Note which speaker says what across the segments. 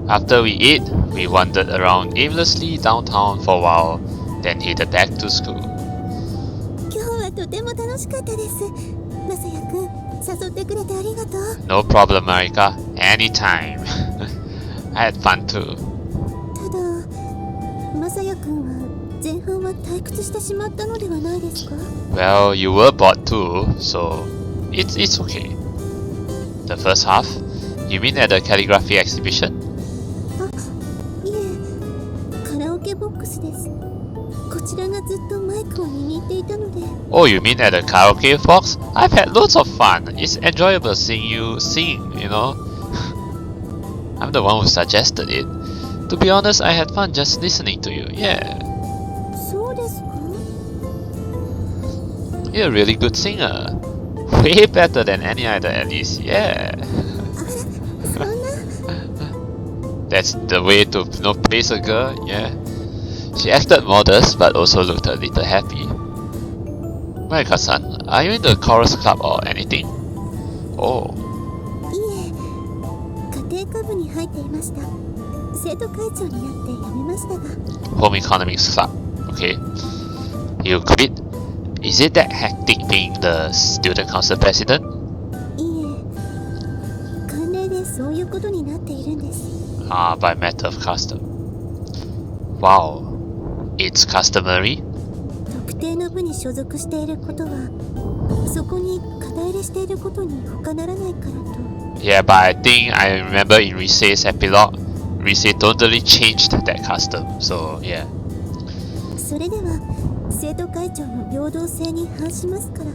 Speaker 1: After we ate, we wandered around aimlessly downtown for a while, then headed back to school.
Speaker 2: 今日はとても楽しかったです。まさやくん、誘ってくれてありがとう。
Speaker 1: No problem, Marika. Anytime. I had fun too.
Speaker 2: ただ、まさやくんは前半は退屈してしまったのではないですか？
Speaker 1: Well, you were bored too, so it's okay. The first half? You mean at the calligraphy exhibition?
Speaker 2: あ、いえ、カラオケボックスです。こちらがずっとマイクを握っていたので。
Speaker 1: Oh, you mean at the karaoke box? I've had loads of fun. It's enjoyable seeing you sing, you know? I'm the one who suggested it. To be honest, I had fun just listening to you, yeah.
Speaker 2: そうですか？
Speaker 1: You're a really good singer. Way better than any other at least, yeah.
Speaker 2: そんな。
Speaker 1: That's the way to praise a girl, yeah. She acted modest but also looked a little happy. Marika-san, are you in the chorus club or anything? Oh.
Speaker 2: いえ、家庭科部に入っていました。生徒会長になって辞めましたが。
Speaker 1: Home Economics Club, okay. You quit? Is it that hectic being the student council president?
Speaker 2: いえ、慣例でそういうことになっているんです。
Speaker 1: Ah, by matter of custom. Wow. It's customary?
Speaker 2: 特定の部に所属していることは、そこに肩入れしていることに他ならないからと。
Speaker 1: Yeah, but I think I remember in Rise's epilogue, Rise totally changed that custom, so yeah.
Speaker 2: それでは生徒会長の平等性に反しますから。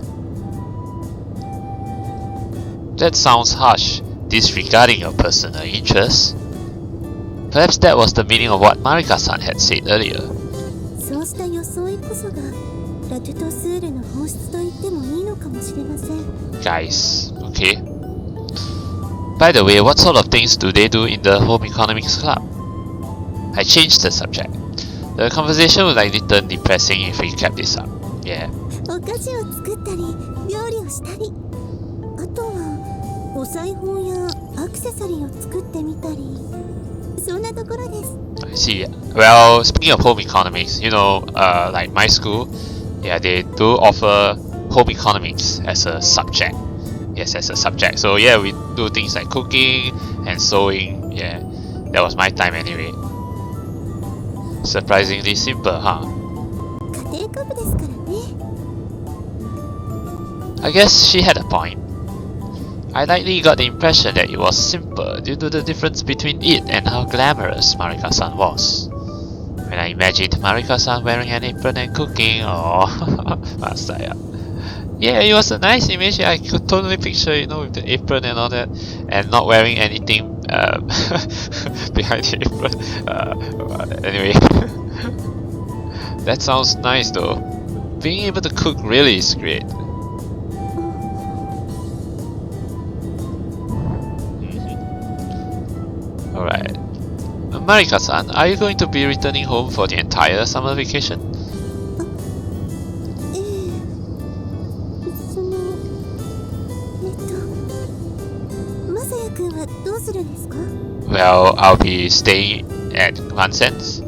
Speaker 1: That sounds harsh, disregarding your personal interests. Perhaps that was the meaning of what Marika-san had said earlier.
Speaker 2: そうした装いこそがラトゥトスールの本質と言ってもいいのかもしれません。
Speaker 1: Guys, okay? By the way, what sort of things do they do in the Home Economics Club? I changed the subject. The conversation would likely turn depressing if we kept this up. Yeah.
Speaker 2: お菓子を作ったり料理をしたり、あとはお裁縫やアクセサリーを作ってみたり、そんなところです。
Speaker 1: I see. Well, speaking of home economics, you know, like my school, yeah, they do offer home economics as a subject. Yes, as a subject. So yeah, we do things like cooking and sewing. Yeah, that was my time anyway. Surprisingly simple, huh?
Speaker 2: 家庭科部ですからね。
Speaker 1: I guess she had a point. I likely got the impression that it was simple due to the difference between it and how glamorous Marika-san was. When I imagined Marika-san wearing an apron and cooking, oh, Masaya. Yeah, it was a nice image. I could totally picture, you know, with the apron and all that, and not wearing anything behind the apron. Anyway, that sounds nice though. Being able to cook really is great. Alright. Marika-san, are you going to be returning home for the entire summer vacation?
Speaker 2: ええ、そのまさやくんはどうするんですか？
Speaker 1: Well, I'll be staying at Vincennes.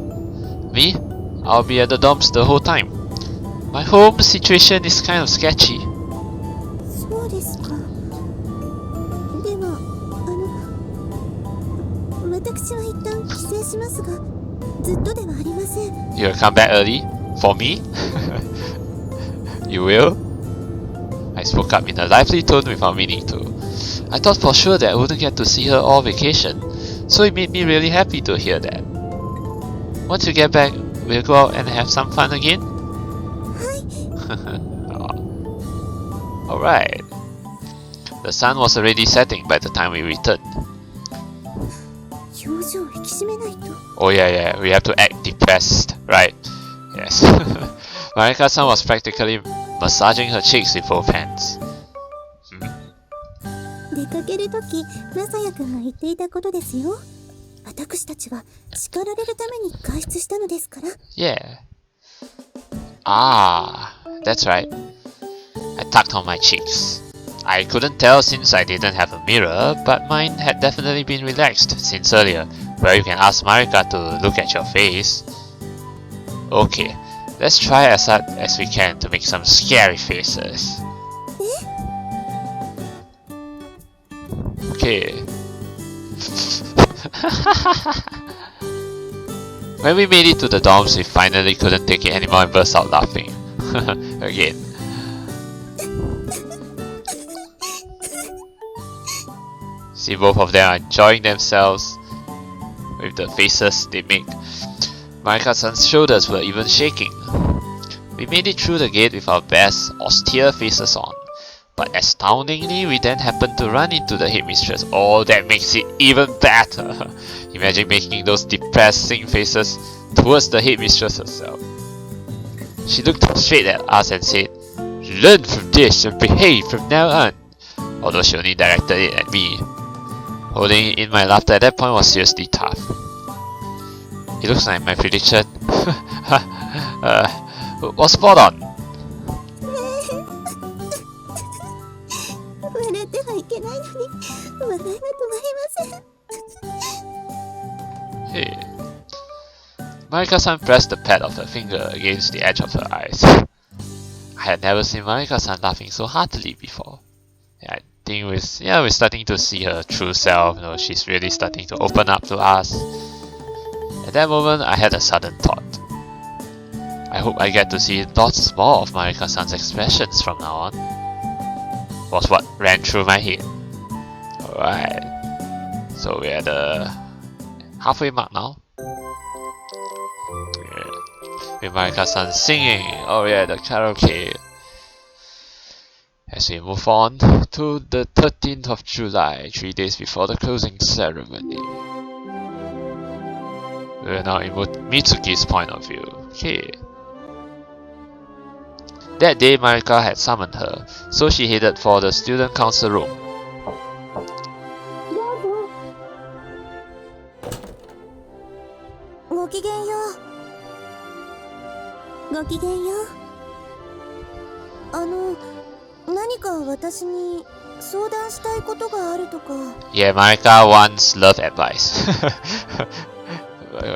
Speaker 1: Me? I'll be at the dorms the whole time. My home situation is kind of sketchy.
Speaker 2: そうですか。では、私は一旦帰省しますが、ずっとではありません。
Speaker 1: You'll come back early? For me? You will? I spoke up in a lively tone without meaning to. I thought for sure that I wouldn't get to see her all vacation, so it made me really happy to hear that. Once you get back, we'll go out and have some fun again?
Speaker 2: はい。
Speaker 1: Alright. The sun was already setting by the time we returned.
Speaker 2: 表情を引き締めないと。
Speaker 1: Oh yeah, we have to act depressed, right? Yes. Marika-san was practically massaging her cheeks with both hands.
Speaker 2: 出かけるとき、まさやくんが言っていたことですよ。私たちは叱られるために外出したのですから。
Speaker 1: Yeah. Ah, that's right. I tucked on my cheeks. I couldn't tell since I didn't have a mirror, but mine had definitely been relaxed since earlier where you can ask Marika to look at your face. Okay, let's try as hard as we can to make some scary faces. Okay. When we made it to the dorms, we finally couldn't take it anymore and burst out laughing. Again. See, both of them are enjoying themselves with the faces they make. Marika-san's shoulders were even shaking. We made it through the gate with our best, austere faces on. But astoundingly, we then happened to run into the headmistress. Oh, that makes it even better! Imagine making those depressing faces towards the headmistress herself. She looked straight at us and said, "Learn from this and behave from now on." Although she only directed it at me. Holding in my laughter at that point was seriously tough. It looks like my prediction was spot on. Hey. Marika-san pressed the pad of her finger against the edge of her eyes. I had never seen Marika-san laughing so heartily before. I think we're starting to see her true self. You know, she's really starting to open up to us. At that moment, I had a sudden thought. I hope I get to see lots more of Marika-san's expressions from now on. Was what ran through my head. Alright, so we're at the halfway mark now. Yeah. With Marika-san singing, oh yeah, the karaoke. As we move on to the 13th of July, 3 days before the closing ceremony. We're now in Mitsuki's point of view. Okay. That day, Marika had summoned her, so she headed for the student council room. Yeah, Marika wants love advice.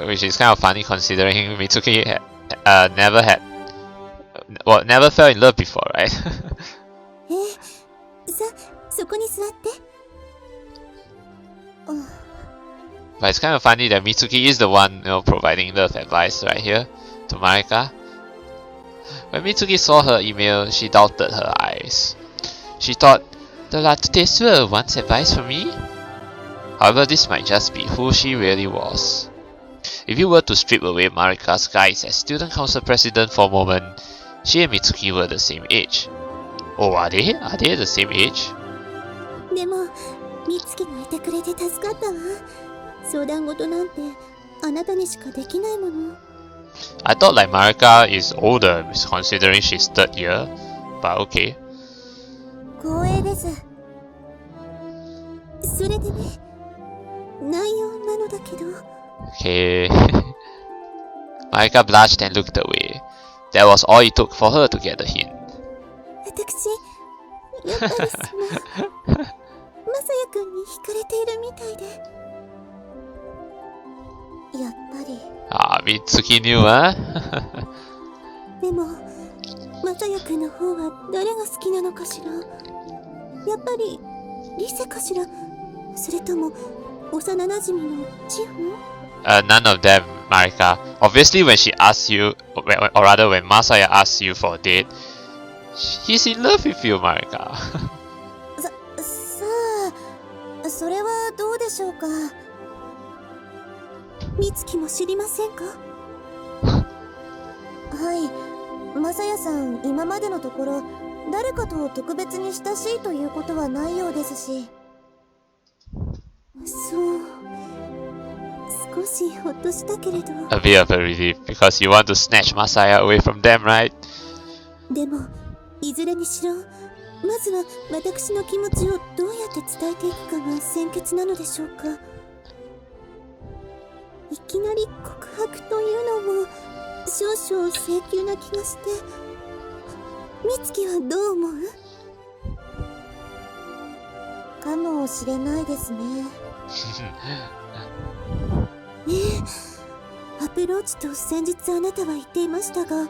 Speaker 1: Which is kind of funny considering Mitsuki never fell in love before, right? But it's kind of funny that Mitsuki is the one, providing love advice right here to Marika. When Mitsuki saw her email, she doubted her eyes. She thought, the latte wants advice from me? However, this might just be who she really was. If you were to strip away Marika's guise as student council president for a moment, she and Mitsuki were the same age. Oh, are they? Are they the same age? I thought like Marika is older considering she's 3rd year, but okay. Okay. Marika blushed and looked away. That was all it took for her to get the hint. Ah, Mitsuki knew, huh? None of them, Marika. Obviously, when she asks you, or rather when Masaya asks you for a date, he's in love with you, Marika. A bit of a relief, because you want to snatch Masaya away from them, right?
Speaker 2: アプローチと先日あなたは言っていましたが、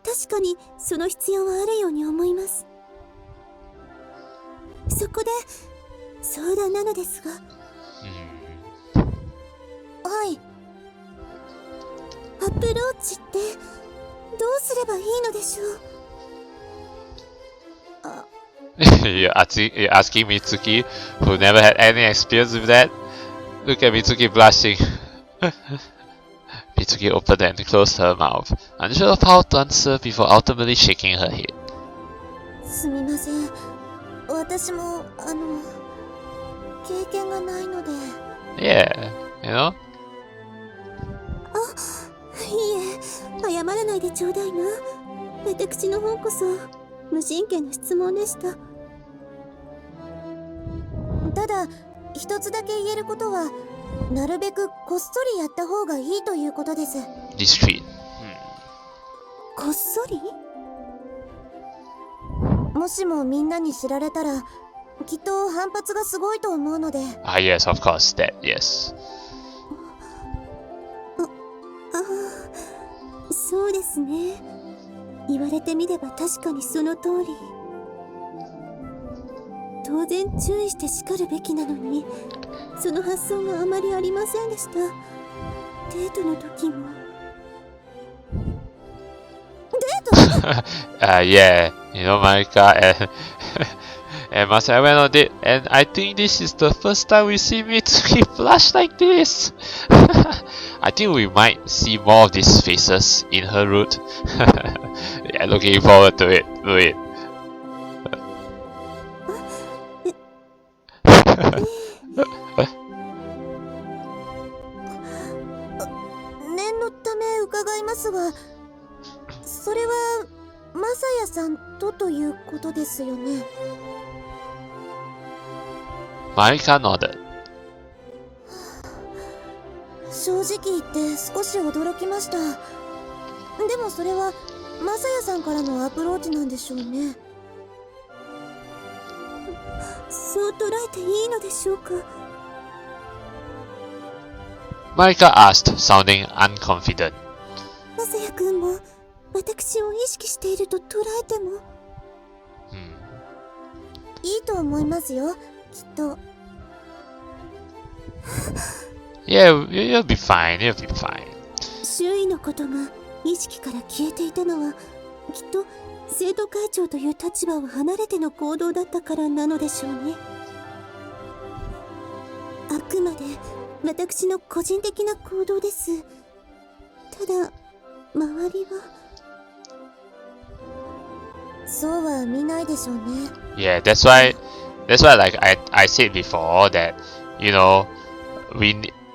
Speaker 2: 確かにその必要はあるように思います。そこで相談なのですが。はい。アプローチってどうすればいいのでしょう。
Speaker 1: You're asking Mitsuki, who never had any experience with that? Look at Mitsuki blushing. Mitsuki opened and closed her mouth, unsure of how to answer before ultimately shaking her head.
Speaker 2: すみません。私も経験がないので。
Speaker 1: Yeah, you know?
Speaker 2: いいえ、謝らないでちょうだいな。私の方こそ無神経な質問でした。ただ一つだけ言えることは、なるべくこっそりやった方がいいということです。
Speaker 1: Discreet.
Speaker 2: こっそり？もしもみんなに知られたら、きっと反発がすごいと思うので。
Speaker 1: Ah, yes, of course, that, yes.
Speaker 2: そうですね。言われてみれば確かにその通り。当然注意して叱るべきなのに、その発想があまりありませんでした。デートの時も。デート
Speaker 1: Yeah, you know, Marika and Masaya went on it, and I think this is the first time we see Mitsuki blush like this. I think we might see more of these faces in her route. Yeah, looking forward to it. Do it.
Speaker 2: 念のため伺いますが、それはマサヤさんということですよね。
Speaker 1: Marika nodded.
Speaker 2: 正直言って少し驚きました。でもそれはマサヤさんからのアプローチなんでしょうね。そう捉えていいのでしょうか。
Speaker 1: Marika asked, sounding unconfident.
Speaker 2: マサヤ君も私を意識していると捉えても、いいと思いますよ、きっと。
Speaker 1: Yeah, you'll be fine, you'll be fine.
Speaker 2: 周囲のことが意識から消えていたのは、きっと生徒会長という立場を離れての行動だったからなのでしょうね。あくまで私の個人的な行動です。ただ周りはそうは見ないでしょうね。
Speaker 1: Yeah, that's why like I said before that, you know,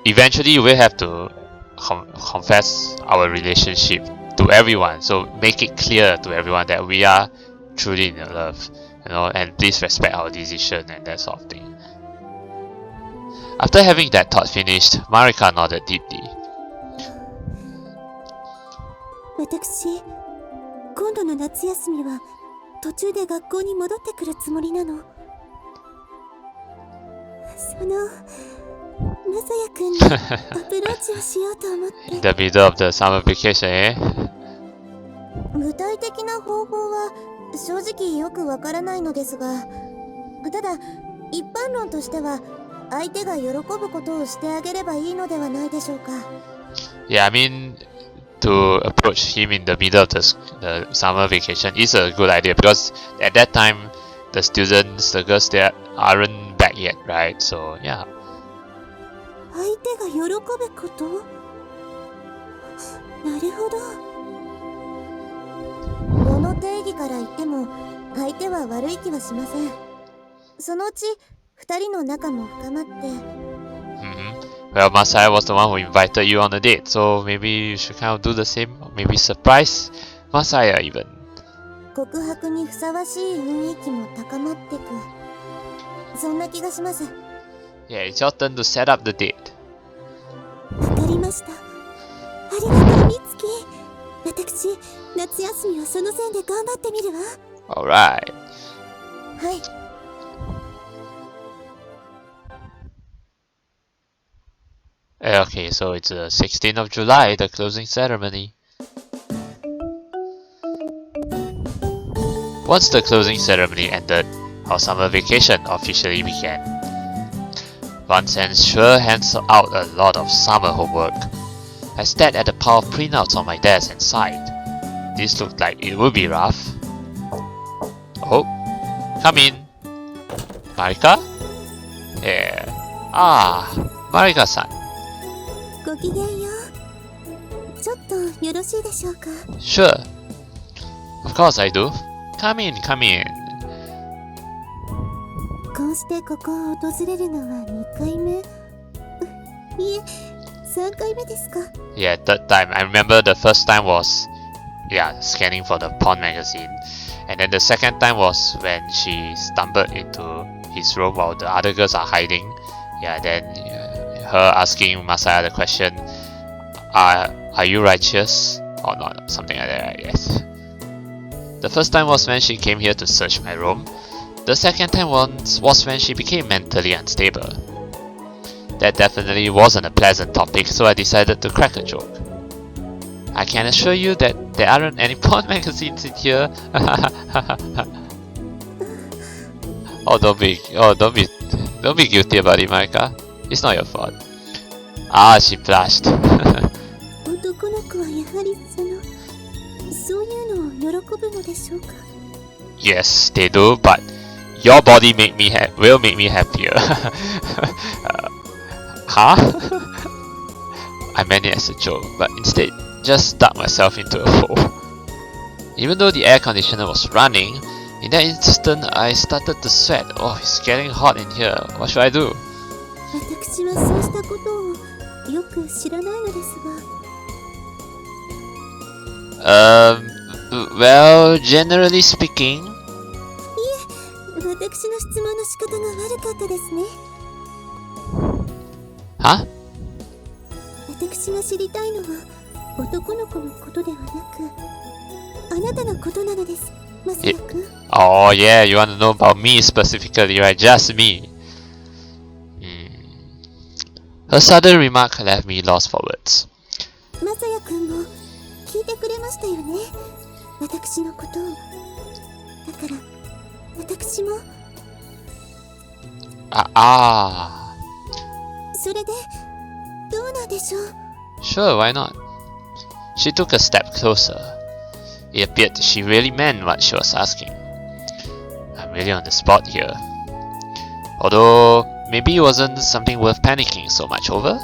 Speaker 1: eventually we'll have to confess our relationship to everyone. So make it clear to everyone that we are truly in love, you know, and please respect our decision and that sort of thing. After having that thought finished, Marika nodded deeply.
Speaker 2: 私、今度の夏休みは途中で学校に戻ってくるつもりなの。そのマサヤ君にアプローチをしようと思って。
Speaker 1: In the middle of the summer vacation, eh?
Speaker 2: 具体的な方法は正直よくわからないのですが、ただ一般論としては相手が喜ぶことをしてあげればいいのではないでしょうか。
Speaker 1: Yeah, I mean, to approach him in the middle of the summer vacation is a good idea because at that time the students, the girls there aren't back yet, right? So yeah.
Speaker 2: 相手が喜ぶこと？なるほど。この定義から言っても相手は悪い気はしません。そのうち二人の仲も深まって。
Speaker 1: Well, Masaya was the one who invited you on a date, so maybe you should kind of do the same, maybe surprise Masaya even.
Speaker 2: 告白にふさわしい雰囲気も高まってく。そんな気がします。
Speaker 1: Yeah, it's your turn to set up the date.
Speaker 2: わかりました。ありがとう、みつき。私、夏休みはその線で頑張ってみるわ。
Speaker 1: Alright.
Speaker 2: はい。
Speaker 1: Okay, so it's the 16th of July, the closing ceremony. Once the closing ceremony ended, our summer vacation officially began. Vincennes sure hands out a lot of summer homework. I stared at the pile of printouts on my desk and sighed. This looked like it would be rough. Oh, come in. Marika? Yeah. Ah, Marika-san.
Speaker 2: ごきげんよう。ちょっとよろしいでしょうか。
Speaker 1: Sure. Of course I do. Come in, come in.
Speaker 2: こうしてここを訪れるのは2回目いえ、3回目ですか。
Speaker 1: Yeah, third time. I remember the first time was, yeah, scanning for the porn magazine. And then the second time was when she stumbled into his room while the other girls are hiding. Yeah, then her asking Masaya the question, are you righteous? Or not, something like that, I guess. The first time was when she came here to search my room. The second time was when she became mentally unstable. That definitely wasn't a pleasant topic, so I decided to crack a joke. I can assure you that there aren't any porn magazines in here. Don't be guilty about it, Marika. It's not your fault. Ah, she blushed.
Speaker 2: 男の子はやはりそういうのを喜ぶのでしょうか。
Speaker 1: Yes, they do, but your body will make me happier. Huh? I meant it as a joke, but instead just dug myself into a hole. Even though the air conditioner was running, in that instant I started to sweat. Oh, it's getting hot in here. What should I do?
Speaker 2: 私はそうしたことをよく知らないのですが。
Speaker 1: Well, generally speaking.
Speaker 2: いえ、私の質問の仕方が悪かったですね。
Speaker 1: Huh?
Speaker 2: 私が知りたいのは男の子のことではなく、あなたのことなのです、マサヤ君。
Speaker 1: Oh yeah, you want to know about me specifically, right? Just me. Her sudden remark left me lost for words.
Speaker 2: マサヤ君も聞いてくれましたよね、私のことを。だから私も。それでどうなんでしょう。
Speaker 1: Sure, why not? She took a step closer. It appeared she really meant what she was asking. I'm really on the spot here. Although, maybe it wasn't something worth panicking so much over.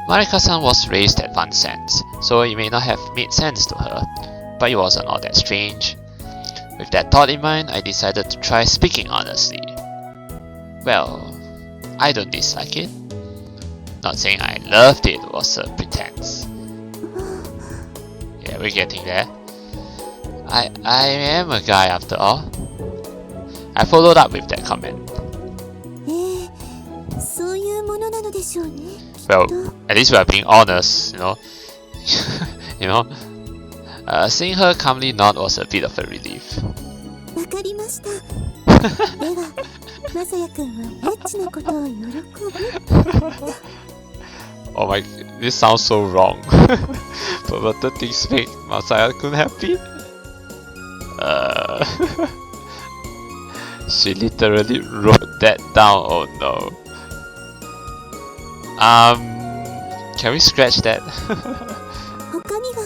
Speaker 1: Marika-san was raised at Vincennes, so it may not have made sense to her, but it wasn't all that strange. With that thought in mind, I decided to try speaking honestly. Well, I don't dislike it. Not saying I loved it was a pretense. Yeah, we're getting there. I am a guy after all. I followed up with that comment.
Speaker 2: そういうものなのでしょうね。
Speaker 1: Well, at least we are being honest, you know. Seeing her calmly nod was a bit of a relief.
Speaker 2: わかりました。では、マサヤ君はエッチなことを喜ぶ。
Speaker 1: Oh my, this sounds so wrong. Perverted things make Masaya-kun happy? She literally wrote that down, oh no. Can we scratch that?
Speaker 2: 他には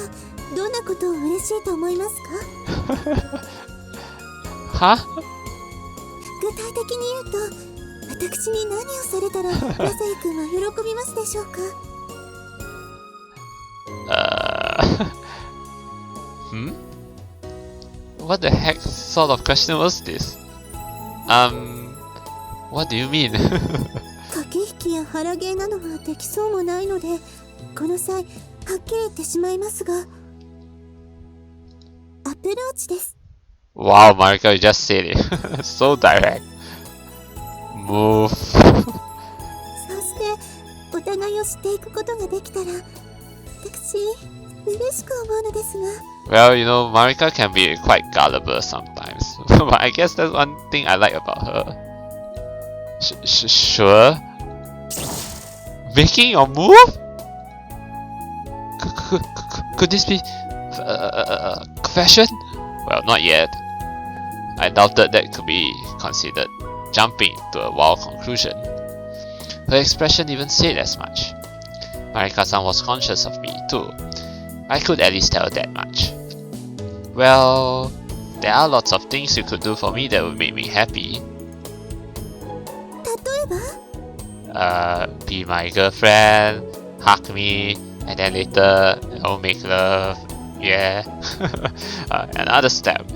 Speaker 2: どんなことを嬉しいと思いますか？
Speaker 1: Huh?
Speaker 2: 具体的に言うと、私に何をされたらマサヤ君は喜びますでしょうか？
Speaker 1: What the heck sort of question was this? What do you mean?
Speaker 2: 駆け引きや腹芸なのはできそうもないので、この際はっきり言ってしまいますが、アプローチです。
Speaker 1: Wow, Marika, you just said it. So direct. Move.
Speaker 2: そうしてお互いを知っていくことができたら、私嬉しく思うのですが。
Speaker 1: Well, you know, Marika can be quite gullible sometimes, but I guess that's one thing I like about her. Sure. Making your move? Could this be fashion? Well, not yet. I doubted that could be considered jumping to a wild conclusion. Her expression even said as much. Marika-san was conscious of me too. I could at least tell that much. Well, there are lots of things you could do for me that would make me happy. Be my girlfriend, hug me, and then later, make love. Yeah. Another step.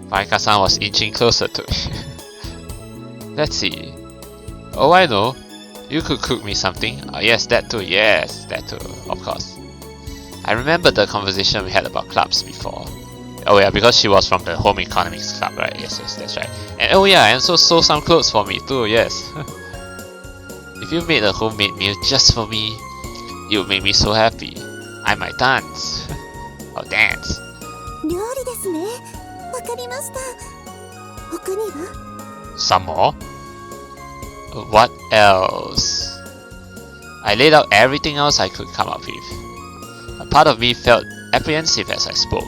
Speaker 1: Marika-san was inching closer to me. Let's see. Oh, I know. You could cook me something. Oh, yes, that too. Yes, that too. Of course. I remember the conversation we had about clubs before. Oh yeah, because she was from the home economics club, right? Yes, that's right. And oh yeah, and so sew some clothes for me too. Yes. If you made a homemade meal just for me, it would make me so happy. I might dance. Or dance.
Speaker 2: 料理ですね。わかりました。他には?
Speaker 1: Some more? What else? I laid out everything else I could come up with. A part of me felt apprehensive as I spoke,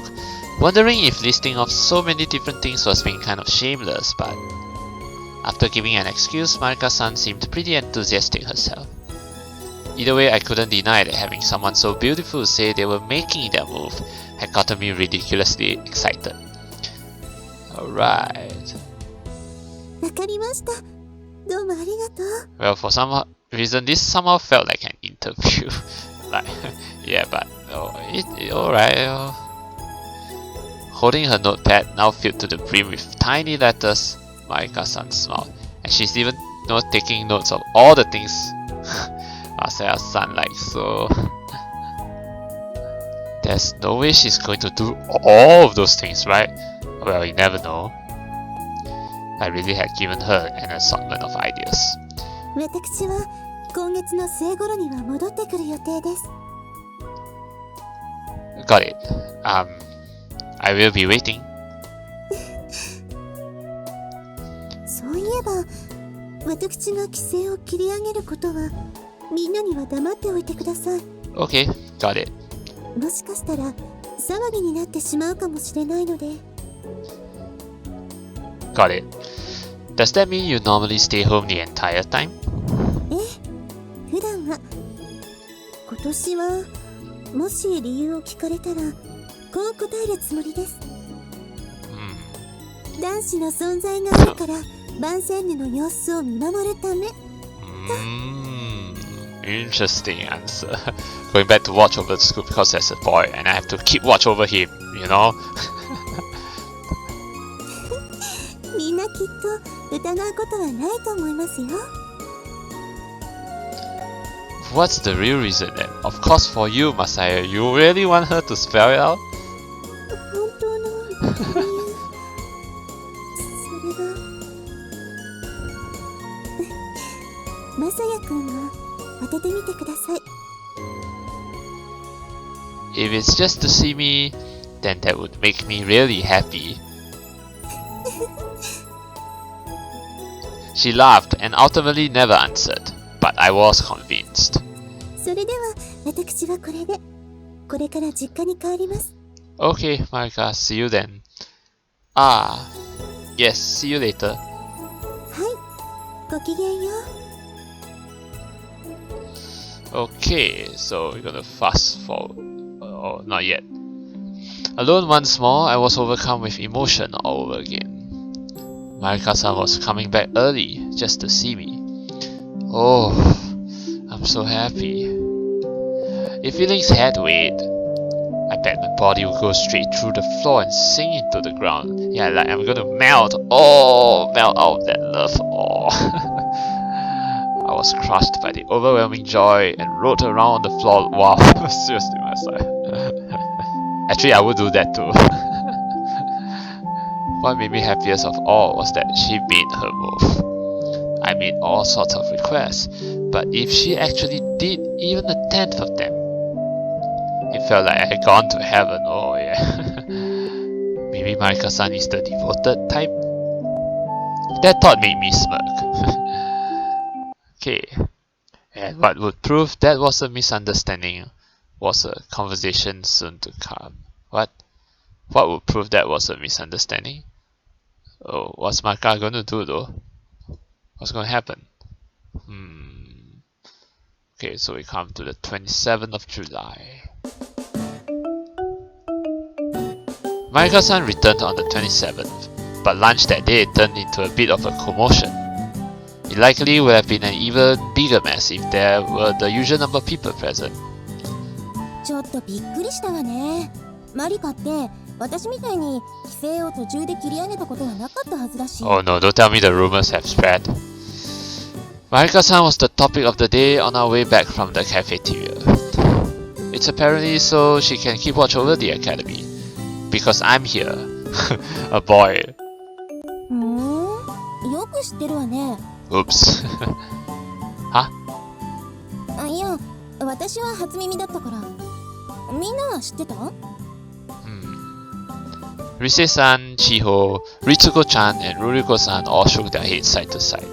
Speaker 1: wondering if listing off so many different things was being kind of shameless, but after giving an excuse, Marika-san seemed pretty enthusiastic herself. Either way, I couldn't deny that having someone so beautiful say they were making their move had gotten me ridiculously excited. Alright.
Speaker 2: わかりました。どうもありがとう。
Speaker 1: Well, for some reason, this somehow felt like an interview. Like, yeah, but alright. Holding her notepad, now filled to the brim with tiny letters, Marika-san smiled, and she's even taking notes of all the things Masaya-san likes, so there's no way she's going to do all of those things, right? Well, you never know. I really had given her an assortment of ideas.
Speaker 2: 私は今月の末頃には戻ってくる予定です。
Speaker 1: Got it. I will be waiting.
Speaker 2: そういえば、私が規制を切り上げることはみんなには黙っておいてください。
Speaker 1: Okay, got it.
Speaker 2: もしかしたら騒ぎになってしまうかもしれないので。
Speaker 1: Got it. Does that mean you normally stay home the entire time?
Speaker 2: ええ、普段は。今年はもし理由を聞かれたらこう答えるつもりです。男子の存在があるからバンセンヌの様子を見守るため。
Speaker 1: Interesting answer. Going back to watch over the school because there's a boy and I have to keep watch over him, you know?
Speaker 2: みんなきっと疑うことはないと思いますよ。
Speaker 1: What's the real reason then? Of course for you, Masaya, you really want her to spell it out?
Speaker 2: 本当の理由、それはマサヤくんが当ててみてください。
Speaker 1: If it's just to see me, then that would make me really happy. She laughed and ultimately never answered, but I was convinced.
Speaker 2: それでは私はこれでこれから実家に帰ります。
Speaker 1: Okay, Marika, see you then. Yes, see you later.
Speaker 2: はい、ごきげんよう。
Speaker 1: Okay, so we're gonna fast forward. Oh, not yet. Alone once more, I was overcome with emotion all over again. Marika-san was coming back early just to see me. Oh, I'm so happy. If feelings had weight, I bet my body would go straight through the floor and sink into the ground. Yeah, like I'm gonna melt. Oh, melt out of that love. Oh. I was crushed by the overwhelming joy and rolled around on the floor. Wow, seriously, my side. Actually, I would do that too. What made me happiest of all was that she made her move. I made all sorts of requests, but if she actually did even a tenth of them, it felt like I had gone to heaven. Oh yeah. Maybe Marika-san is the devoted type? That thought made me smirk. Okay. And what would prove that was a misunderstanding was a conversation soon to come. What? What would prove that was a misunderstanding? Oh, what's Marika gonna do though? What's gonna happen? Okay, so we come to the 27th of July. Marika-san returned on the 27th, but lunch that day turned into a bit of a commotion. It likely would have been an even bigger mess if there were the usual number of people present.
Speaker 2: ちょっとびっくりしたわね。マリカって私みたいに規制を途中で切り上げたことはなかったはずだし。
Speaker 1: Oh no, don't tell me the rumors have spread. Marika-san was the topic of the day on our way back from the cafeteria. It's apparently so she can keep watch over the academy. Because I'm here. A boy.
Speaker 2: よく知ってるわね。
Speaker 1: Oops. Huh?
Speaker 2: いや、私は初耳だったから。みんなは知ってた
Speaker 1: Rise-san, Chiho, Ritsuko-chan, and Ruriko-san all shook their heads side to side.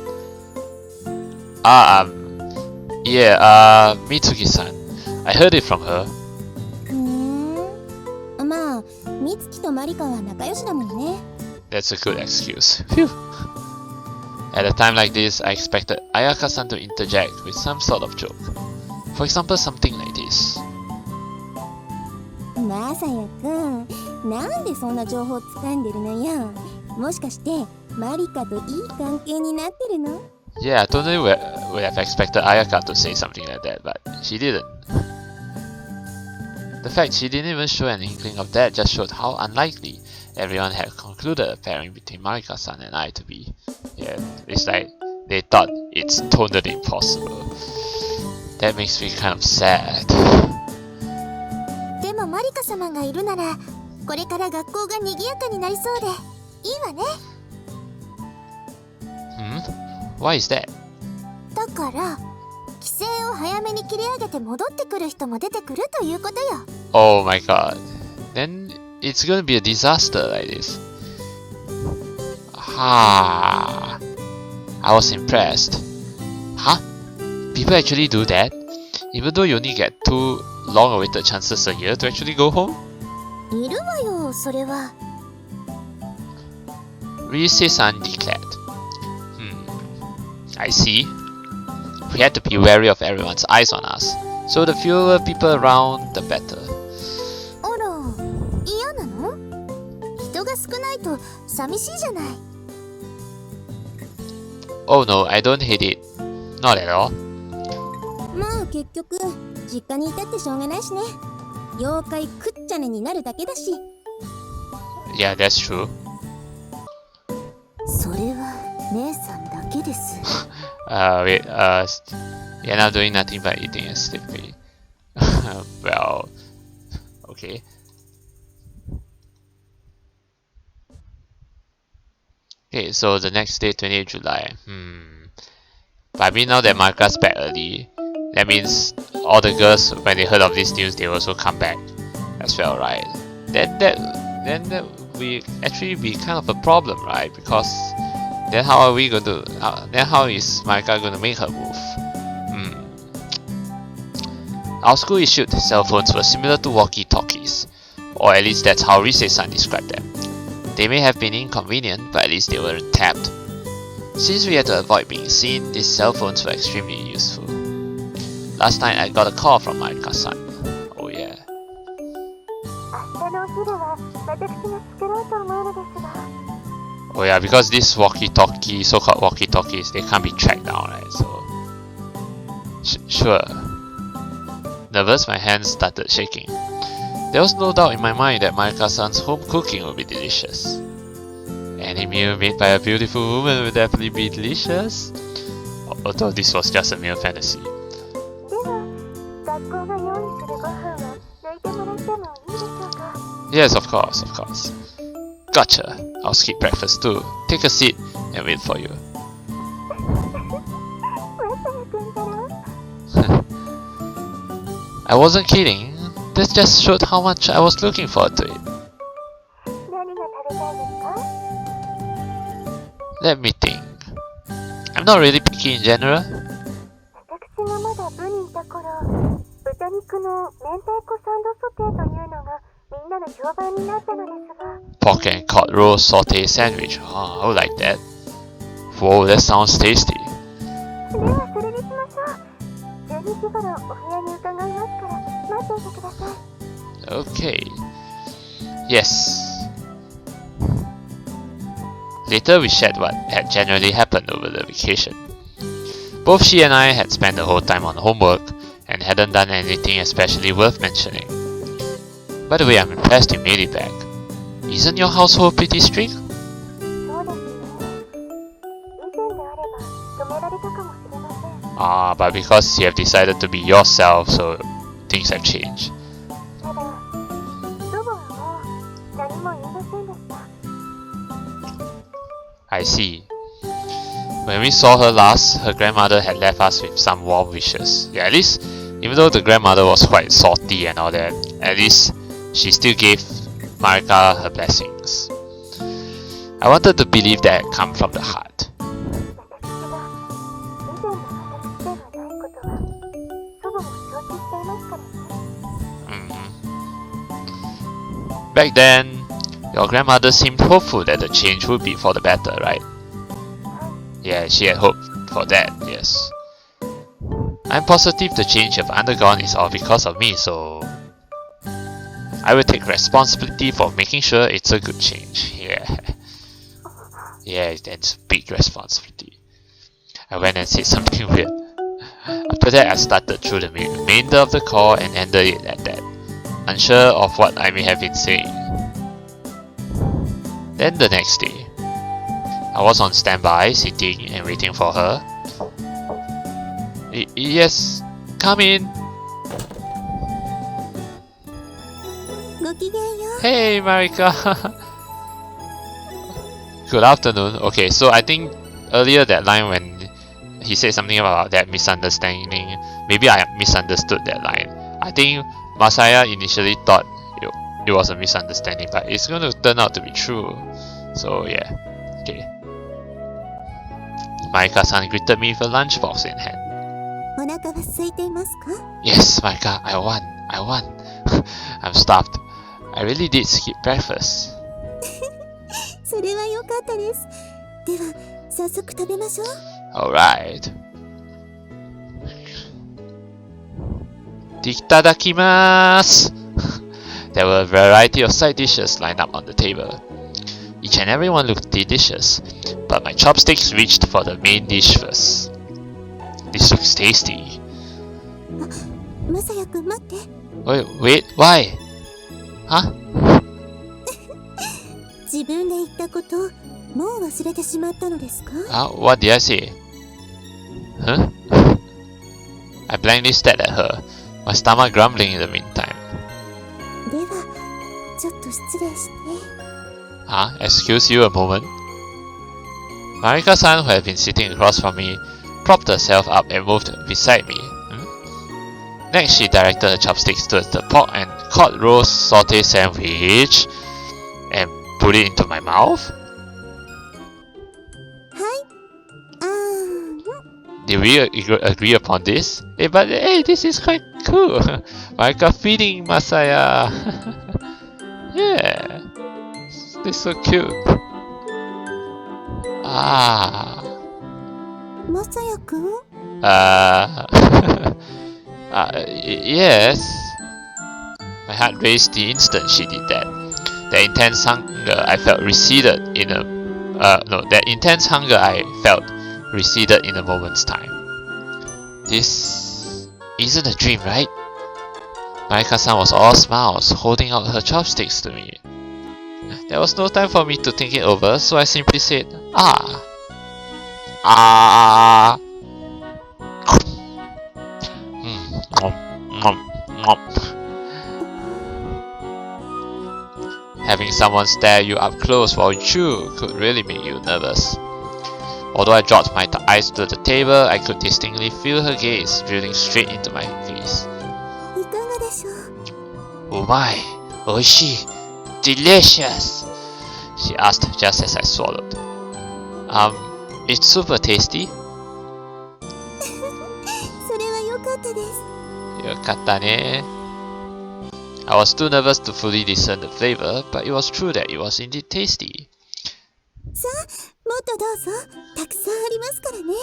Speaker 1: Mitsuki-san. I heard it from her.
Speaker 2: まあ、美月とマリカは仲良しだもんね。
Speaker 1: That's a good excuse. Phew. At a time like this, I expected Ayaka-san to interject with some sort of joke. For example, something like this.
Speaker 2: まさやくん、なんでそんな情報掴んでるのよ。もしかしてマリカといい関係になってるの？
Speaker 1: Yeah, I totally would have expected Ayaka to say something like that, but she didn't. The fact she didn't even show an inkling of that just showed how unlikely everyone had concluded a pairing between Marika-san and I to be. Yeah, it's like they thought it's totally impossible. That makes me kind of sad.
Speaker 2: でもマリカ様がいるなら、これから学校が賑やかになりそうでいいわね。
Speaker 1: Why is that?
Speaker 2: だから、規制を早めに切り上げて戻ってくる人も出てくるということよ。
Speaker 1: Oh my god. Then it's gonna be a disaster like this. I was impressed. Huh? People actually do that? Even though you only get 2 long-awaited chances a year to actually go home?
Speaker 2: いるわよ、それは。
Speaker 1: Rise-san declared. I see. We had to be wary of everyone's eyes on us, so the fewer people around, the better.
Speaker 2: あら、嫌なの？人が少ないと寂しいじゃない。
Speaker 1: Oh no, I don't hate it. Not at all.
Speaker 2: まあ結局、実家にいたってしょうがないしね。妖怪くっちゃねになるだけだし。
Speaker 1: Yeah, that's true.
Speaker 2: それは姉さんだけです。
Speaker 1: Wait, you're not doing nothing but eating and sleeping. Well, okay. Okay, so the next day, 28th July. But I mean, now that Marika's back early, that means all the girls, when they heard of this news, they also come back as well, right? Then that will actually be kind of a problem, right? Because then how are we going to? Then how is Marika going to make her move? Our school issued cell phones were similar to walkie-talkies, or at least that's how Rise-san described them. They may have been inconvenient, but at least they weren't tapped. Since we had to avoid being seen, these cell phones were extremely useful. Last night I got a call from Marika-san. Oh yeah. Oh yeah, because these walkie-talkie, so-called walkie-talkies, they can't be tracked down, right? So, sure. Nervous, my hands started shaking. There was no doubt in my mind that Marika-san's home cooking would be delicious. Any meal made by a beautiful woman would definitely be delicious. Although this was just a mere fantasy. Yes, of course, of course. Gotcha. I'll skip breakfast too. Take a seat and wait for you. I wasn't kidding. This just showed how much I was looking forward to it. Let me think. I'm not really picky in general. pork and cod roast saute sandwich. Oh, I would like that. Whoa, that sounds tasty.
Speaker 2: ではそれにしましょう。12時頃お部屋に伺いますから待っていてください。
Speaker 1: Okay. Yes. Later we shared what had generally happened over the vacation. Both she and I had spent the whole time on homework and hadn't done anything especially worth mentioning. By the way, I'm impressed you made it back. Isn't your household pretty strict?
Speaker 2: そうですね。以前であれば止められたかもしれません。
Speaker 1: Ah, but because you have decided to be yourself, so things have changed.
Speaker 2: ただ、祖母はもう何も言いませんでした。
Speaker 1: I see. When we saw her last, her grandmother had left us with some warm wishes. Yeah, at least, even though the grandmother was quite salty and all that, at least she still gave Marika her blessings. I wanted to believe that had come from the heart.
Speaker 2: 私が以前の私ではないことは祖母も承知していますからね。
Speaker 1: Back then, your grandmother seemed hopeful that the change would be for the better, right? Yeah, she had hoped for that, yes. I'm positive the change you've undergone is all because of me, so I will take responsibility for making sure it's a good change. Yeah. Yeah, that's big responsibility. I went and said something weird. After that, I started through the remainder of the call and ended it at that, unsure of what I may have been saying. Then the next day, I was on standby, sitting and waiting for her. Yes, come in.
Speaker 2: ごきげんよう。
Speaker 1: Hey, Marika. Good afternoon. Okay, so I think earlier that line when he said something about that misunderstanding, maybe I misunderstood that line. I think Masaya initially thought it was a misunderstanding, but it's going to turn out to be true. So yeah, okay. Marika-san greeted me with a lunchbox in hand.
Speaker 2: お腹は空いていますか？
Speaker 1: Yes, Marika, I won. I'm starved. I really did skip breakfast.
Speaker 2: それは良かったです。では早速食べましょう。
Speaker 1: Alright. Itadakimasu! There were a variety of side dishes lined up on the table. Each and every one looked delicious, but my chopsticks reached for the main dish first. This looks tasty.
Speaker 2: まさやくん待って。
Speaker 1: Wait, why? Huh?
Speaker 2: 自分で言ったこともう忘れてしまったのですか？
Speaker 1: What did I say? Huh? I blankly stared at her, my stomach grumbling in the meantime.
Speaker 2: ではちょっと失礼して。
Speaker 1: Excuse you a moment? Marika-san, who had been sitting across from me, propped herself up and moved beside me. Next, she directed her chopsticks towards the pork and cod roast saute sandwich and put it into my mouth.
Speaker 2: はい。
Speaker 1: Did we agree upon this? But this is quite cool. Marika feeding Masaya. Yeah, this is so cute.
Speaker 2: まさやくん？
Speaker 1: Yes. My heart raced the instant she did that. That intense hunger I felt receded in a moment's time. This isn't a dream, right? Marika-san was all smiles, holding out her chopsticks to me. There was no time for me to think it over, so I simply said, Having someone stare you up close while you chew could really make you nervous. Although I dropped my eyes to the table, I could distinctly feel her gaze drilling straight into my face.
Speaker 2: いかがでしょう？
Speaker 1: Umai, oishii, delicious! She asked just as I swallowed. It's super tasty.
Speaker 2: それは良かったです。
Speaker 1: よかったね. I was too nervous to fully discern the flavor, but it was true that it was indeed tasty.
Speaker 2: さあ、もっとどうぞ。たくさんありますからね。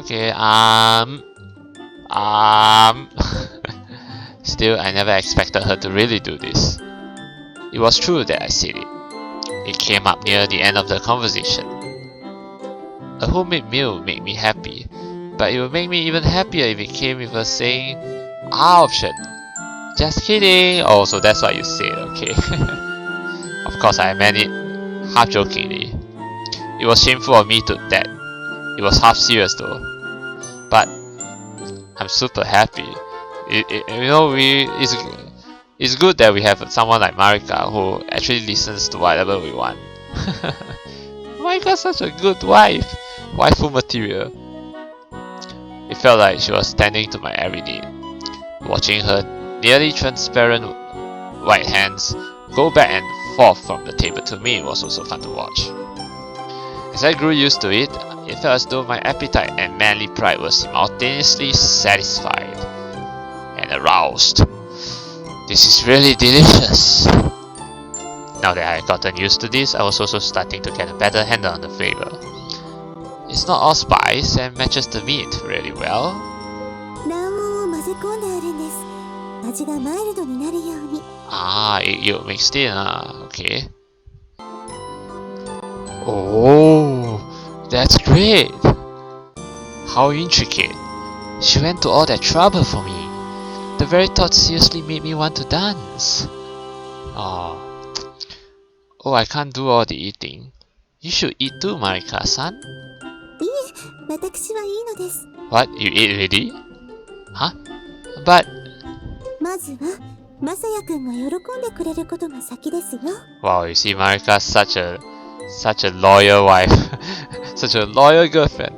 Speaker 1: Okay, Still, I never expected her to really do this. It was true that I said it. It came up near the end of the conversation. A homemade meal made me happy, but it would make me even happier if it came with her saying, option. Just kidding! Oh, so that's what you said, okay. Of course, I meant it half jokingly. It was shameful of me to that. It was half serious though. But I'm super happy. It's good that we have someone like Marika who actually listens to whatever we want. Marika's such a good wife. Waifu material. It felt like she was standing to my every need. Watching her nearly transparent white hands go back and forth from the table to me was also fun to watch. As I grew used to it, it felt as though my appetite and manly pride were simultaneously satisfied and aroused. This is really delicious. Now that I had gotten used to this, I was also starting to get a better handle on the flavor. It's not all spice and matches the meat really well.
Speaker 2: 卵黄を混ぜ込んであるんです。味がマイルドになるように。
Speaker 1: Egg yolk mixed in, okay. Oh, that's great. How intricate. She went to all that trouble for me. The very thought seriously made me want to dance. Oh, I can't do all the eating. You should eat too, Marika-san.
Speaker 2: いえ、私はいいのです。
Speaker 1: What? You ate already? Huh? But...
Speaker 2: まずは、まさやくんが喜んでくれることが先ですよ。
Speaker 1: Wow, you see, Marika's such a loyal wife. Such a loyal girlfriend.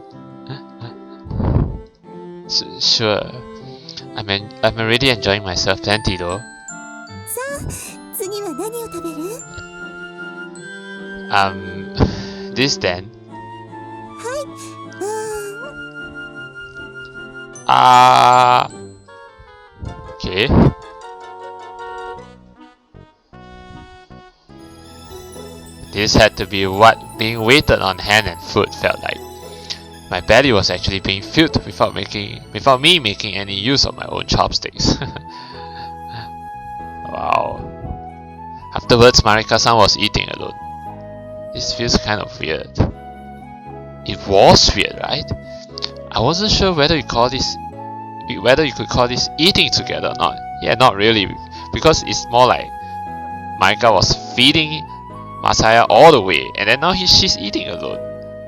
Speaker 1: Sure. I'm already enjoying myself plenty though.
Speaker 2: さあ、次は何を食べる？
Speaker 1: This then.
Speaker 2: はい。
Speaker 1: Okay. This had to be what being waited on hand and food felt like. My belly was actually being filled without me making any use of my own chopsticks. Wow. Afterwards, Marika-san was eating alone. This feels kind of weird. It was weird, right? I wasn't sure whether you could call this eating together or not. Yeah, not really, because it's more like Marika was feeding Masaya all the way, and then now she's eating alone.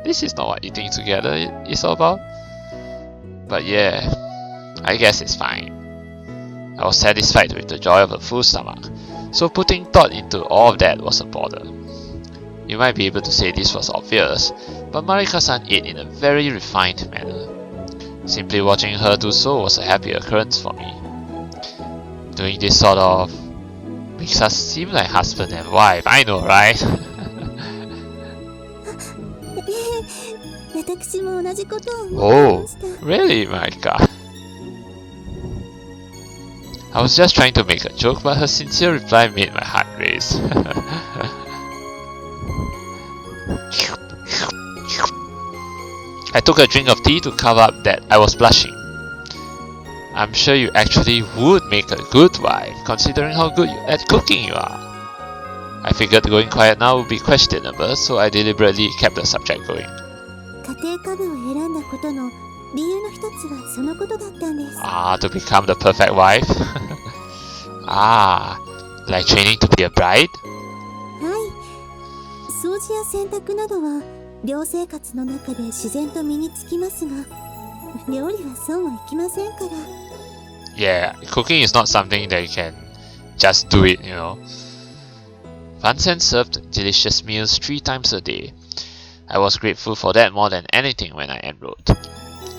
Speaker 1: This is not what eating together is all about. But yeah, I guess it's fine. I was satisfied with the joy of a full stomach, so putting thought into all of that was a bother. You might be able to say this was obvious, but Marika-san ate in a very refined manner. Simply watching her do so was a happy occurrence for me. Doing this sort of makes us seem like husband and wife, I know, right?
Speaker 2: 私も同じことを思っていました。
Speaker 1: Oh, really, Marika? I was just trying to make a joke, but her sincere reply made my heart race. I took a drink of tea to cover up that I was blushing. I'm sure you actually would make a good wife, considering how good at cooking you are. I figured going quiet now would be questionable, so I deliberately kept the subject going.
Speaker 2: 家庭科部を選んだことの理由の一つはそのことだったんです。
Speaker 1: To become the perfect wife? Like training to be a bride?
Speaker 2: はい。掃除や洗濯などは寮生活の中で自然と身につきますが、料理はそうもいきませんから。
Speaker 1: Yeah, cooking is not something that you can just do it, you know. Vincennes served delicious meals 3 times a day. I was grateful for that more than anything when I enrolled.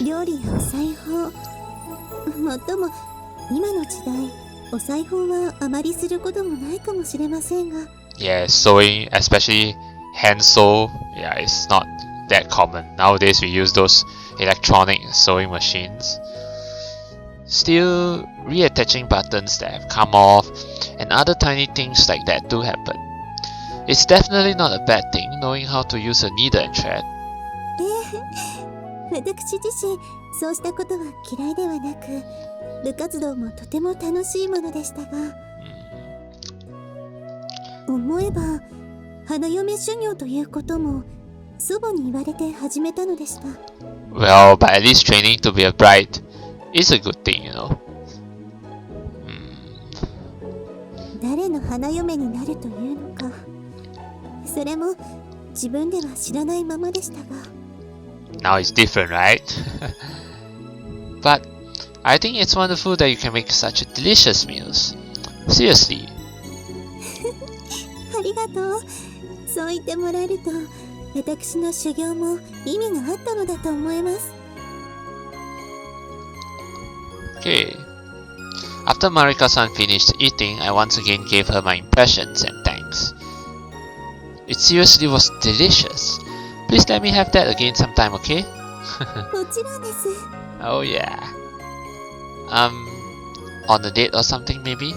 Speaker 2: 料理やお裁縫。もっとも今の時代、お裁縫はあまりすることもないかもしれませんが。
Speaker 1: Yeah, sewing, especially hand sew, yeah, it's not that common. Nowadays we use those electronic sewing machines. Still, reattaching buttons that have come off and other tiny things like that do happen. It's definitely not a bad thing knowing how to use a needle and thread.
Speaker 2: 私自身そうしたことは嫌いではなく、部活動もとても楽しいものでしたが、思えば花嫁修行ということも祖母に言われて始めたのでした。
Speaker 1: Well, but at least training to be a bride is a good thing, you know.
Speaker 2: 誰の花嫁になるというのか、それも自分では知らないままでしたが。
Speaker 1: Now it's different, right? But I think it's wonderful that you can make such delicious meals. Seriously.
Speaker 2: ありがとう。そう言ってもらえると、私の修行も意味があったのだと思います。
Speaker 1: Okay. After Marika-san finished eating, I once again gave her my impressions and thanks. It seriously was delicious. Please let me have that again sometime, okay?
Speaker 2: もちろんです。
Speaker 1: Oh yeah. On a date or something maybe?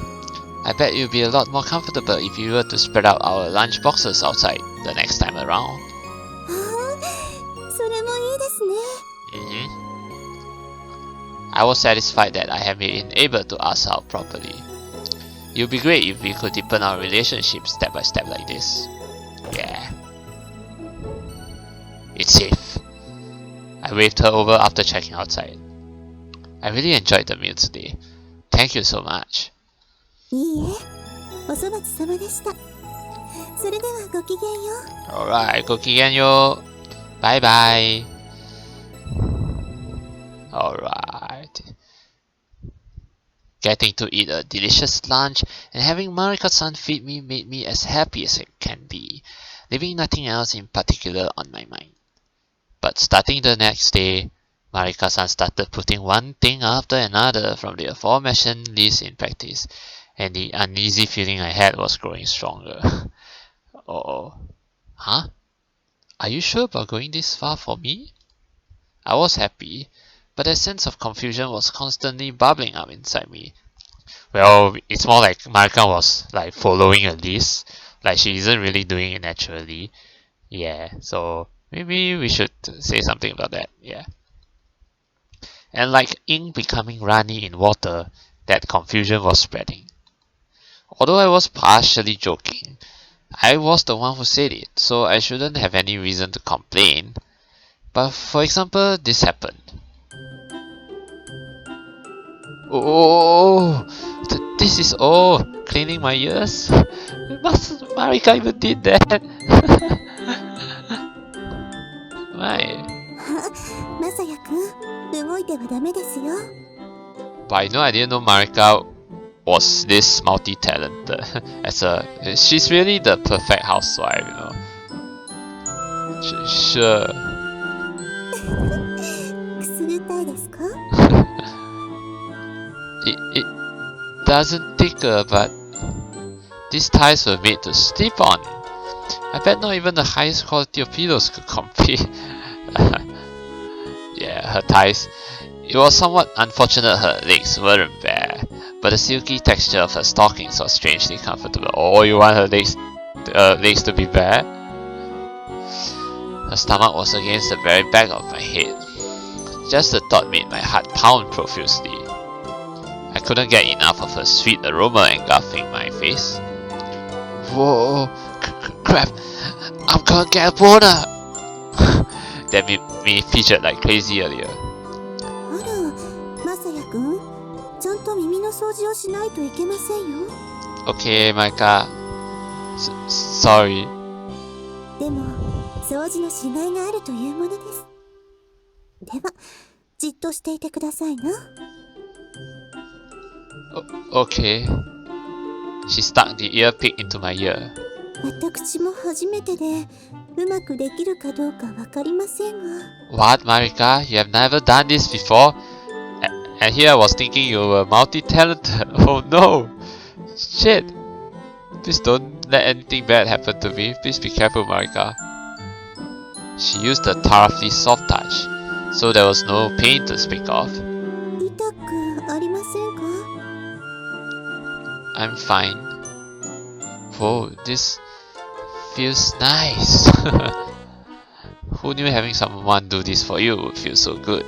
Speaker 1: I bet you'll be a lot more comfortable if you were to spread out our lunch boxes outside the next time around.
Speaker 2: それもいいですね。
Speaker 1: I was satisfied that I have been able to ask out properly. It would be great if we could deepen our relationship step by step like this. Yeah. It's safe. I waved her over after checking outside. I really enjoyed the meal today. Thank you so much.
Speaker 2: いいえ、お粗末様でした。それではごきげんよう。
Speaker 1: Alright, ごきげんよう。Bye bye. Alright. Getting to eat a delicious lunch and having Marika-san feed me made me as happy as it can be, leaving nothing else in particular on my mind. But starting the next day, Marika-san started putting one thing after another from the aforementioned list in practice, and the uneasy feeling I had was growing stronger. Uh-oh. Huh? Are you sure about going this far for me? I was happy, but a sense of confusion was constantly bubbling up inside me. Well, it's more like Marika was like following a list, like she isn't really doing it naturally. Yeah, so maybe we should say something about that, yeah. And like ink becoming runny in water, that confusion was spreading. Although I was partially joking, I was the one who said it, so I shouldn't have any reason to complain. But for example, this happened. Oh, this is all cleaning my ears? Marika even did that. My.
Speaker 2: まさやくん、動いてはダメですよ。
Speaker 1: But you know, I didn't know Marika was this multi-talented. She's really the perfect housewife, you know. Sure.
Speaker 2: くすぐったいですか？
Speaker 1: It doesn't tickle, but these ties were made to sleep on. I bet not even the highest quality of pillows could compete. Yeah, her thighs. It was somewhat unfortunate her legs weren't bare, but the silky texture of her stockings was strangely comfortable. Oh, you want her legs to be bare? Her stomach was against the very back of my head. Just the thought made my heart pound profusely. I couldn't get enough of her sweet aroma engulfing my face. Whoa, crap! I'm gonna get a boner! That made me fidget like crazy earlier.
Speaker 2: あら、まさやくん、ちゃんと耳の掃除をしないといけませんよ。
Speaker 1: Okay, Marika. Sorry.
Speaker 2: でも、掃除のしがいがあるというものです。では、じっとしていてくださいな。
Speaker 1: Okay. She stuck the earpick into my ear.
Speaker 2: 私も初めてで、うまくできるかどうかわかりませんが。
Speaker 1: What, Marika? You have never done this before? And here I was thinking you were multi-talented. Oh no! Shit! Please don't let anything bad happen to me. Please be careful, Marika. She used a thoroughly soft touch, so there was no pain to speak of.
Speaker 2: 痛くあり
Speaker 1: I'm fine. Whoa, this feels nice. Who knew having someone do this for you would feel so good?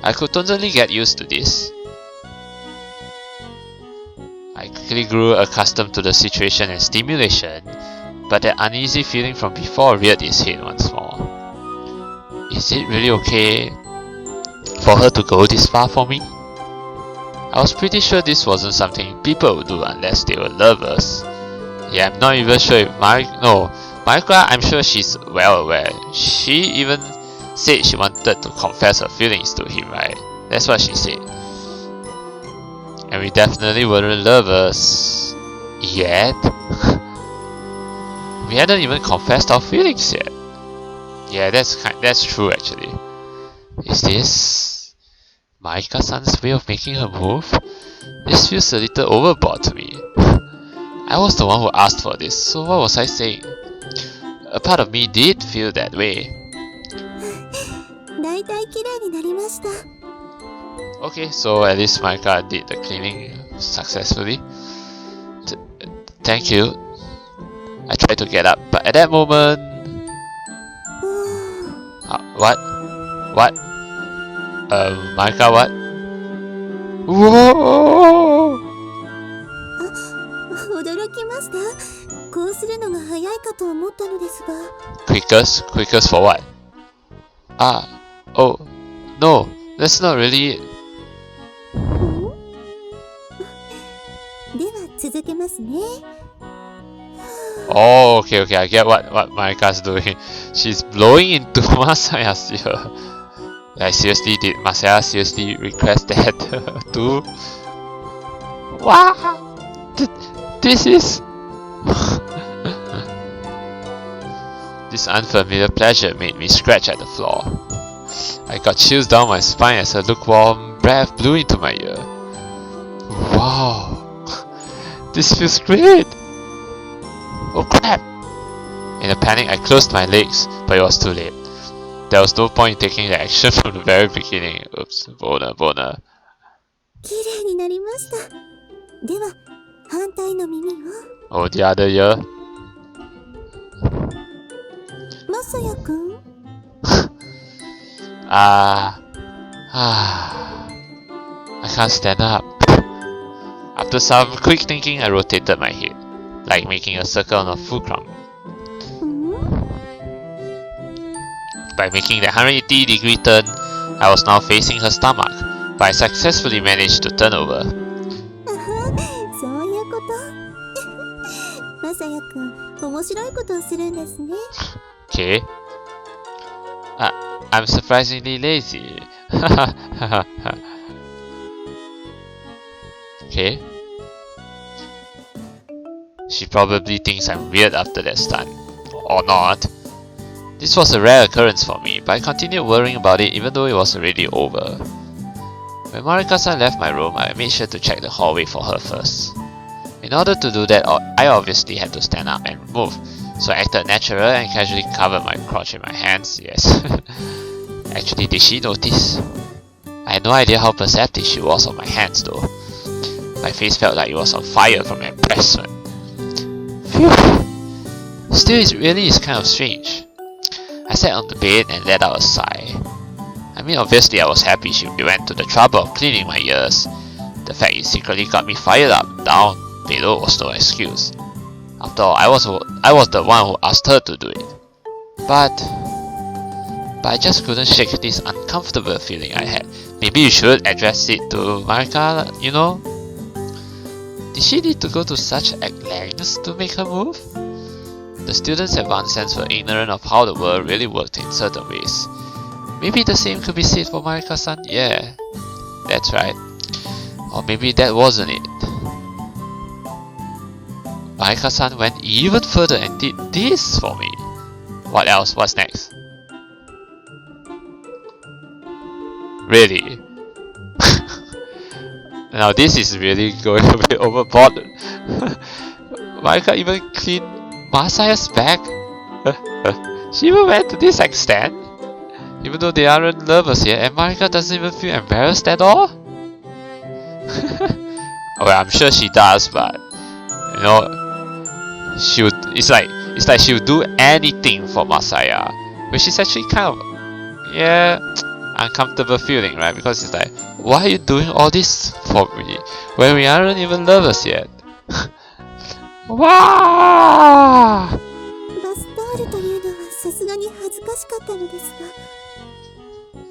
Speaker 1: I could totally get used to this. I quickly grew accustomed to the situation and stimulation, but that uneasy feeling from before reared its head once more. Is it really okay for her to go this far for me? I was pretty sure this wasn't something people would do unless they were lovers. Yeah, I'm not even sure if Marika, I'm sure she's well aware. She even said she wanted to confess her feelings to him, right? That's what she said. And we definitely weren't lovers yet. We hadn't even confessed our feelings yet. Yeah, that's true actually. Is this Marika-san's way of making her move? This feels a little overboard to me. I was the one who asked for this, so what was I saying? A part of me did feel that way. Okay, so at least Marika did the cleaning successfully. Thank you. I tried to get up, but at that moment... what? What? Marika, what? Whoa! Quickest for what? Oh, no, that's not really it. Oh, okay, I get what Marika's doing. She's blowing into Masaya's ear. Like seriously, did Masaya seriously request that too? Wow! This is... This unfamiliar pleasure made me scratch at the floor. I got chills down my spine as a lukewarm breath blew into my ear. Wow! This feels great! Oh crap! In a panic, I closed my legs, but it was too late. There was no point in taking the action from the very beginning. Oops, boner. Oh, the other ear. I can't stand up. After some quick thinking, I rotated my head, like making a circle on a fulcrum. By making the 180-degree turn, I was now facing her stomach, but I successfully managed to turn over. Okay. I'm surprisingly lazy. Okay. She probably thinks I'm weird after that stunt. Or not. This was a rare occurrence for me, but I continued worrying about it even though it was already over. When Marika-san left my room, I made sure to check the hallway for her first. In order to do that, I obviously had to stand up and move, so I acted natural and casually covered my crotch in my hands, yes. Actually, did she notice? I had no idea how perceptive she was on my hands though. My face felt like it was on fire from embarrassment. Phew! Still, it really is kind of strange. I sat on the bed and let out a sigh. I mean, obviously I was happy she went to the trouble of cleaning my ears. The fact it secretly got me fired up, down below was no excuse. After all, I was the one who asked her to do it. But I just couldn't shake this uncomfortable feeling I had. Maybe you should address it to Marika, you know? Did she need to go to such lengths to make her move? The students at Vincennes were ignorant of how the world really worked in certain ways. Maybe the same could be said for Marika-san. Yeah, that's right. Or maybe that wasn't it. Marika-san went even further and did this for me. What else? What's next? Really? Now this is really going a bit overboard. Marika even cleaned Masaya's back? She even went to this extent? Even though they aren't lovers yet, and Marika doesn't even feel embarrassed at all? well, I'm sure she does, but you know, she would. It's like she would do anything for Masaya, which is actually kind of uncomfortable feeling, right? Because it's like, why are you doing all this for me when we aren't even lovers yet? Wow!
Speaker 2: バスタオルというのはさすがに恥ずかしかったのですが、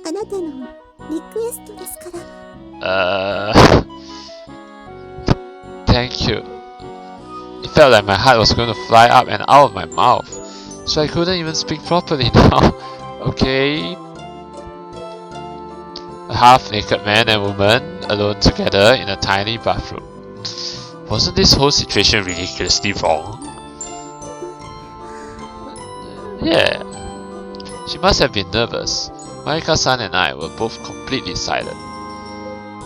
Speaker 2: あなたのリクエストですから。
Speaker 1: Thank you. It felt like my heart was going to fly up and out of my mouth, so I couldn't even speak properly now. Okay. A half-naked man and woman alone together in a tiny bathroom. Wasn't this whole situation ridiculously wrong? Yeah. She must have been nervous. Marika-san and I were both completely silent.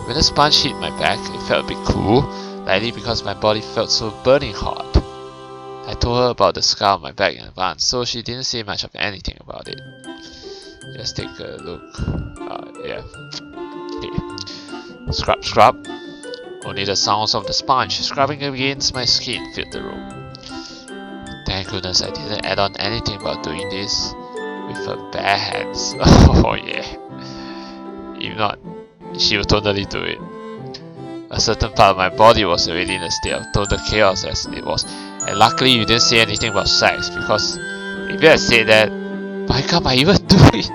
Speaker 1: When the sponge hit my back, it felt a bit cool, likely because my body felt so burning hot. I told her about the scar on my back in advance, so she didn't say much of anything about it. Just take a look. Yeah. Okay. Scrub, scrub. Only the sounds of the sponge scrubbing against my skin filled the room. Thank goodness I didn't add on anything about doing this with her bare hands. Oh yeah. If not, she would totally do it. A certain part of my body was already in a state of total chaos as it was, and luckily you didn't say anything about sex, because if you had said that, why can't I even do it?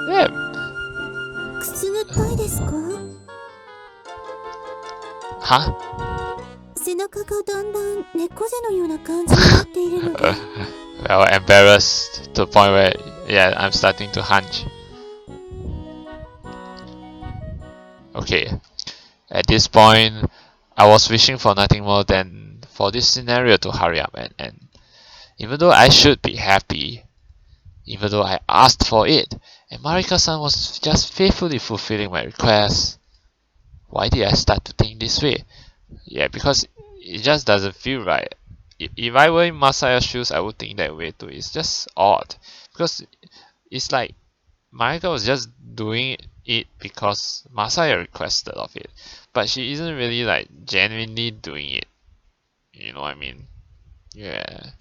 Speaker 1: Yeah.
Speaker 2: くすぐったいですか？
Speaker 1: Huh?
Speaker 2: 背中がだんだん猫背のような感じになっているので。
Speaker 1: Well, embarrassed to the point where, yeah, I'm starting to hunch. Okay, at this point, I was wishing for nothing more than for this scenario to hurry up and end. Even though I should be happy, even though I asked for it, and Marika-san was just faithfully fulfilling my request, why did I start to think this way? Yeah, because it just doesn't feel right. If I were in Masaya's shoes, I would think that way too. It's just odd, because it's like Marika was just doing it because Masaya requested of it, but she isn't really like genuinely doing it. You know what I mean? Yeah.